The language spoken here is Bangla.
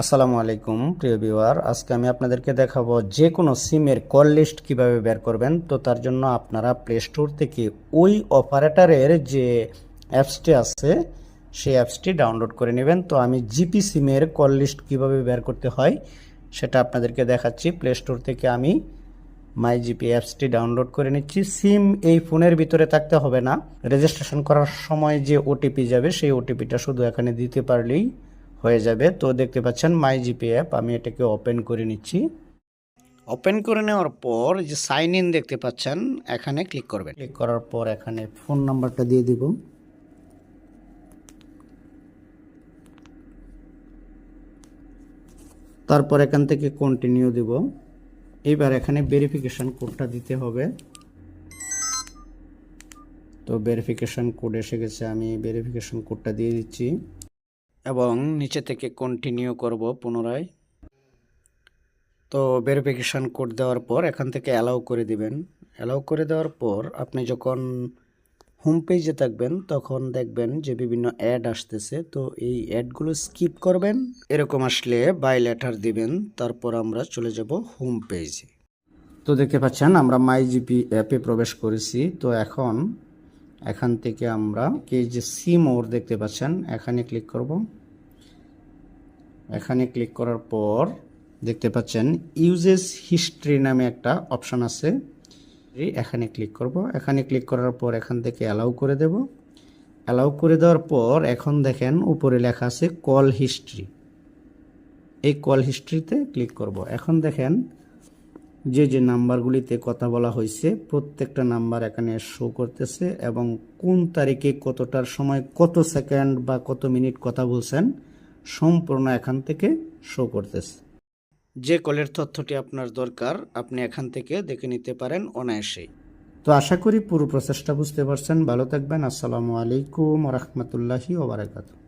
আসসালামু আলাইকুম প্রিয় ভিউয়ার, আজকে আমি আপনাদেরকে দেখাবো যে কোনো সিমের কল লিস্ট কিভাবে বের করবেন। তো তার জন্য আপনারা প্লে স্টোর থেকে ওই অপারেটরের যে অ্যাপসটি আছে সেই অ্যাপসটি ডাউনলোড করে নেবেন। তো আমি জিপি সিমের কল লিস্ট কিভাবে বের করতে হয় সেটা আপনাদেরকে দেখাচ্ছি। প্লে স্টোর থেকে আমি মাই জিপি অ্যাপসটি ডাউনলোড করে নিচ্ছি। সিম এই ফোনের ভিতরে থাকতে হবে না, রেজিস্ট্রেশন করার সময় যে ওটিপি যাবে সেই ওটিপিটা শুধু এখানে দিতে পারলেই হয়ে যাবে। তো দেখতে পাচ্ছেন মাই জিপি অ্যাপ, আমি এটাকে ওপেন করে নিচ্ছি। ওপেন করে নেওয়ার পর যে সাইন ইন দেখতে পাচ্ছেন এখানে ক্লিক করবেন। ক্লিক করার পর এখানে ফোন নাম্বারটা দিয়ে দিব। তারপর এখান থেকে কন্টিনিউ দিব। এবার এখানে ভেরিফিকেশন কোডটা দিতে হবে। তো ভেরিফিকেশন কোড এসে গেছে, আমি ভেরিফিকেশন কোডটা দিয়ে দিচ্ছি এবং নিচে থেকে কন্টিনিউ করব পুনরায়। তো ভেরিফিকেশান কোড দেওয়ার পর এখান থেকে অ্যালাউ করে দিবেন। অ্যালাউ করে দেওয়ার পর আপনি যখন হোম পেজে থাকবেন তখন দেখবেন যে বিভিন্ন অ্যাড আসতেছে। তো এই অ্যাডগুলো স্কিপ করবেন, এরকম আসলে বাই লেটার দিবেন। তারপর আমরা চলে যাব হোম পেজে। তো দেখতে পাচ্ছেন আমরা মাই জিপি অ্যাপে প্রবেশ করেছি। তো এখন এখান থেকে আমরা এই যে সি মোর দেখতে পাচ্ছেন এখানে ক্লিক করব। এখানে ক্লিক করার পর দেখতে পাচ্ছেন ইউজেস হিস্ট্রি নামে একটা অপশন আছে, এখানে ক্লিক করব। এখানে ক্লিক করার পর এখান থেকে অ্যালাউ করে দেব। অ্যালাউ করে দেওয়ার পর এখন দেখেন উপরে লেখা আছে কল হিস্ট্রি, এই কল হিস্ট্রিতে ক্লিক করব। এখন দেখেন যে নাম্বারগুলিতে কথা বলা হয়েছে প্রত্যেকটা নাম্বার এখানে শো করতেছে এবং কোন তারিখে কতটার সময় কত সেকেন্ড বা কত মিনিট কথা বলছেন সম্পূর্ণ এখান থেকে শো করতেছে। যে কলের তথ্যটি আপনার দরকার আপনি এখান থেকে দেখে নিতে পারেন অনায়াসেই। তো আশা করি পুরো প্রসেসটা বুঝতে পারছেন। ভালো থাকবেন। আসসালামু আলাইকুম ওয়া রাহমাতুল্লাহি ওয়া বারাকাতুহু।